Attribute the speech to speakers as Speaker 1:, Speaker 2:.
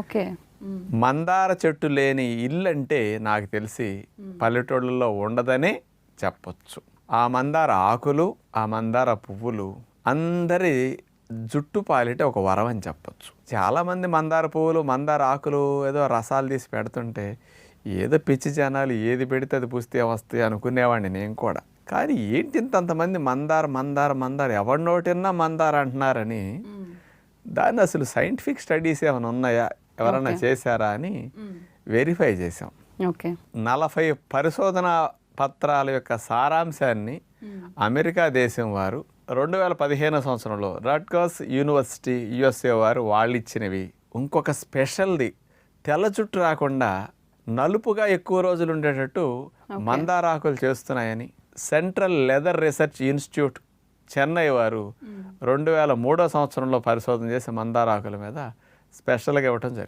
Speaker 1: Okay.
Speaker 2: మందార చెట్టు లేని ఇల్లు అంటే నాకు తెలిసి పల్లెటూళ్ళలో ఉండదనే చెప్పొచ్చు. ఆ మందార ఆకులు, ఆ మందార పువ్వులు అందరి జుట్టు పాలిట ఒక వరం అని చెప్పొచ్చు. చాలామంది మందార పువ్వులు, మందార ఆకులు ఏదో రసాలు తీసి పెడుతుంటే ఏదో పిచ్చి జనాలు ఏది పెడితే అది పూస్తే వస్తాయి అనుకునేవాడిని నేను కూడా. కానీ ఏంటి ఇంతంతమంది మందార మందార మందార ఎవరి నోటిన్నా మందార అంటున్నారని దాన్ని అసలు సైంటిఫిక్ స్టడీస్ ఏమైనా ఉన్నాయా, ఎవరైనా చేశారా అని వెరిఫై చేసాం.
Speaker 1: ఓకే.
Speaker 2: 40 పరిశోధన పత్రాల యొక్క సారాంశాన్ని అమెరికా దేశం వారు 2015 సంవత్సరంలో రట్గర్స్ యూనివర్సిటీ యుఎస్ఏ వారు వాళ్ళు ఇచ్చినవి. ఇంకొక స్పెషల్ది తెల్ల జుట్టు రాకుండా నలుపుగా ఎక్కువ రోజులు ఉండేటట్టు మందారాకులు చేస్తున్నాయని central leather research institute Chennai వారు 2003 సంవత్సరంలో పరిశోధన చేసి మందారాకుల మీద స్పెషల్గా ఇవ్వటం జరిగింది.